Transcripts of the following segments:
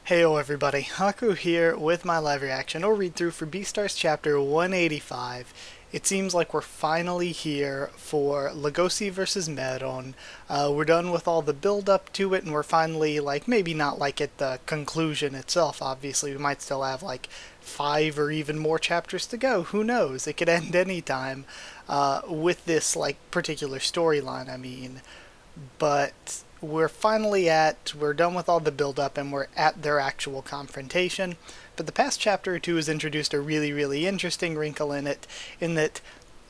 Heyo everybody, Haku here with my live reaction or read through for Beastars chapter 185. It seems like we're finally here for Legosi versus Meron. We're done with all the build up to it and we're finally maybe not at the conclusion itself, obviously. We might still have 5 or even more chapters to go, who knows, it could end anytime with this particular storyline, but we're done with all the build-up and we're at their actual confrontation. But the past chapter or two has introduced a really interesting wrinkle in it, in that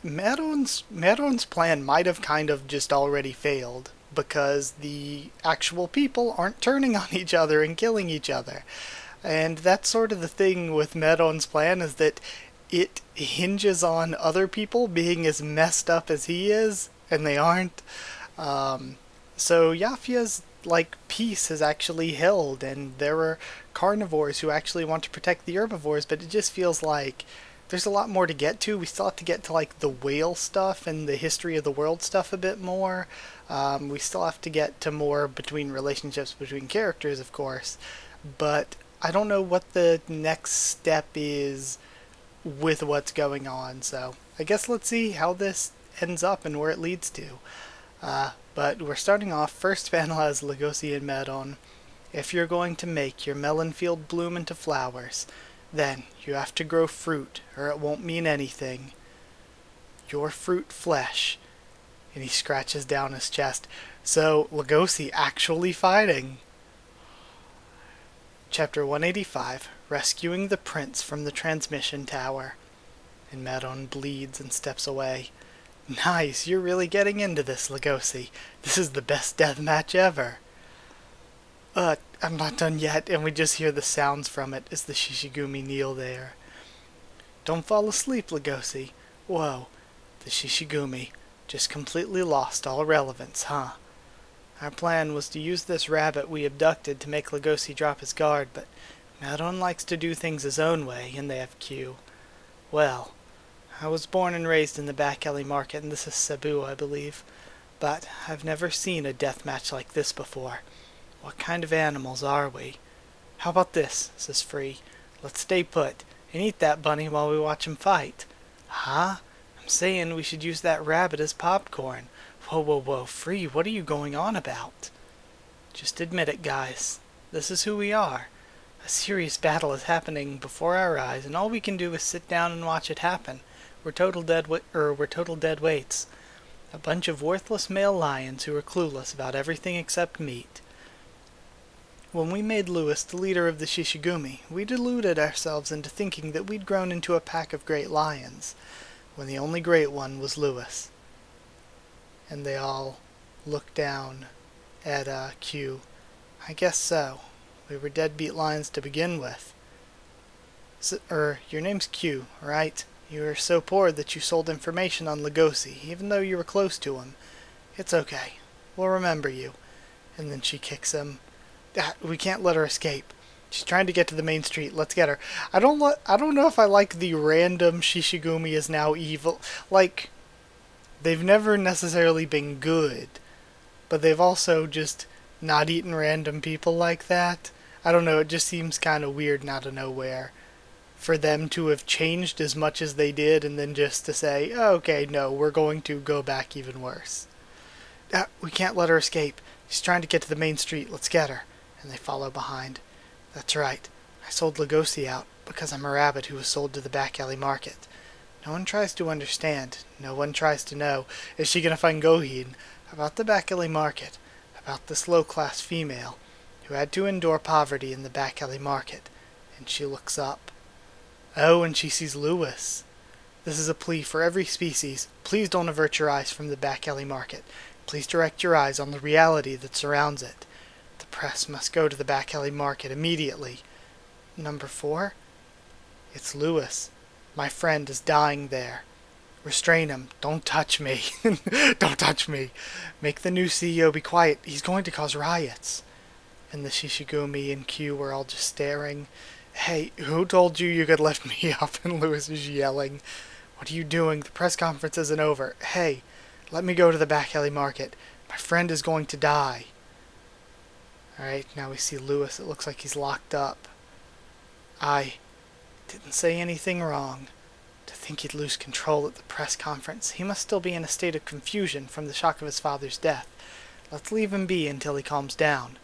Meron's plan might have kind of just already failed, because the actual people aren't turning on each other and killing each other. And that's sort of the thing with Meron's plan, is that it hinges on other people being as messed up as he is, and they aren't. So Yafia's peace has actually held, and there are carnivores who actually want to protect the herbivores, but it just feels like there's a lot more to get to. We still have to get to the whale stuff and the history of the world stuff a bit more. We still have to get to more between relationships between characters, of course, but I don't know what the next step is with what's going on, so I guess let's see how this ends up and where it leads to. But we're starting off, first panel has Legosi and Meron. If you're going to make your melon field bloom into flowers, then you have to grow fruit, or it won't mean anything. Your fruit flesh. And he scratches down his chest. So, Legosi actually fighting. Chapter 185, Rescuing the Prince from the Transmission Tower. And Meron bleeds and steps away. Nice, you're really getting into this, Legosi. This is the best death match ever. I'm not done yet, and we just hear the sounds from it as the Shishigumi kneel there. Don't fall asleep, Legosi. Whoa, the Shishigumi just completely lost all relevance, huh? Our plan was to use this rabbit we abducted to make Legosi drop his guard, but Meron likes to do things his own way, and they have Q. Well, I was born and raised in the back alley market, and this is Cebu, I believe. But I've never seen a death match like this before. What kind of animals are we? How about this, says Free. Let's stay put and eat that bunny while we watch him fight. Huh? I'm saying we should use that rabbit as popcorn. Whoa, Free, what are you going on about? Just admit it, guys. This is who we are. A serious battle is happening before our eyes, and all we can do is sit down and watch it happen. We're total dead weights. A bunch of worthless male lions who are clueless about everything except meat. When we made Lewis the leader of the Shishigumi, we deluded ourselves into thinking that we'd grown into a pack of great lions, when the only great one was Lewis. And they all looked down at Q. I guess so. We were deadbeat lions to begin with. Your name's Q, right? You were so poor that you sold information on Legosi, even though you were close to him. It's okay. We'll remember you. And then she kicks him. We can't let her escape. She's trying to get to the main street. Let's get her. I don't know if I like the random Shishigumi is now evil. They've never necessarily been good, but they've also just not eaten random people like that. I don't know, it just seems kind of weird out of nowhere for them to have changed as much as they did, and then just to say, oh, okay, no, we're going to go back even worse. We can't let her escape. She's trying to get to the main street. Let's get her. And they follow behind. That's right. I sold Legosi out because I'm a rabbit who was sold to the back alley market. No one tries to understand. No one tries to know. Is she going to find Gohin? About the back alley market. About this low-class female who had to endure poverty in the back alley market. And she looks up. Oh, and she sees Lewis. This is a plea for every species. Please don't avert your eyes from the back alley market. Please direct your eyes on the reality that surrounds it. The press must go to the back alley market immediately. Number 4? It's Lewis. My friend is dying there. Restrain him. Don't touch me. Don't touch me. Make the new CEO be quiet. He's going to cause riots. And the Shishigumi and Q were all just staring. Hey, who told you you could lift me up? And Lewis is yelling. What are you doing? The press conference isn't over. Hey, let me go to the back alley market. My friend is going to die. Alright, now we see Lewis. It looks like he's locked up. I didn't say anything wrong. To think he'd lose control at the press conference. He must still be in a state of confusion from the shock of his father's death. Let's leave him be until he calms down.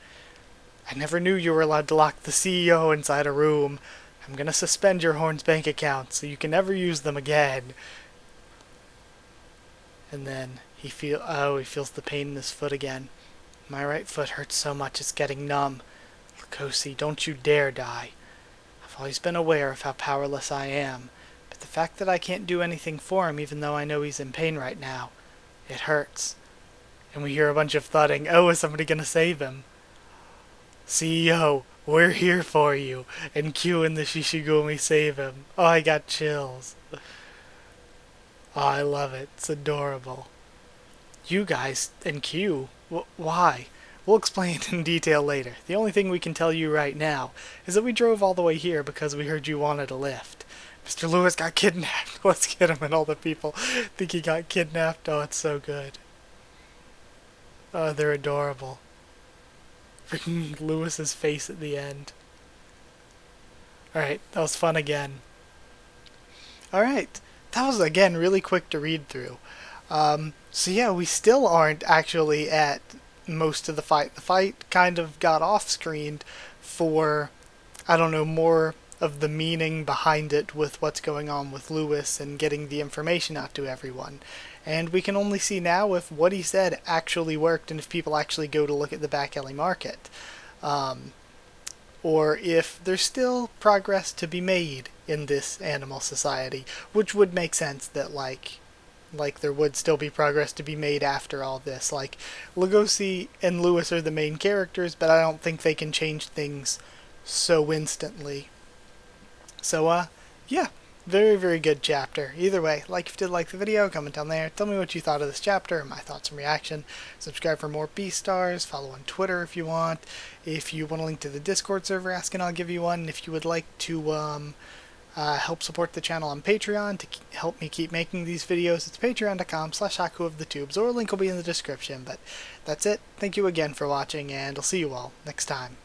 I never knew you were allowed to lock the CEO inside a room. I'm gonna suspend your Horn's bank account so you can never use them again. And then he feels the pain in his foot again. My right foot hurts so much it's getting numb. Lugosi, don't you dare die. I've always been aware of how powerless I am, but the fact that I can't do anything for him even though I know he's in pain right now, it hurts. And we hear a bunch of thudding. Oh, is somebody gonna save him? CEO, we're here for you. And Q and the Shishigumi save him. Oh, I got chills. Oh, I love it. It's adorable. You guys and Q, why? We'll explain in detail later. The only thing we can tell you right now is that we drove all the way here because we heard you wanted a lift. Mr. Lewis got kidnapped. Let's get him, and all the people think he got kidnapped. Oh, it's so good. Oh, they're adorable. Freaking Lewis's face at the end. Alright, that was fun again. Alright, that was again really quick to read through. So yeah, we still aren't actually at most of the fight. The fight kind of got off-screened for, I don't know, more of the meaning behind it with what's going on with Lewis and getting the information out to everyone. And we can only see now if what he said actually worked and if people actually go to look at the back alley market. Or if there's still progress to be made in this animal society, which would make sense that like there would still be progress to be made after all this. Like, Lugosi and Lewis are the main characters, but I don't think they can change things so instantly. So, yeah, very, very good chapter. Either way, like if you did like the video, comment down there, tell me what you thought of this chapter and my thoughts and reaction. Subscribe for more Beastars, follow on Twitter if you want. If you want a link to the Discord server, ask and I'll give you one. If you would like to, help support the channel on Patreon to help me keep making these videos, it's patreon.com/HakuOfTheTubes, or a link will be in the description. But that's it. Thank you again for watching, and I'll see you all next time.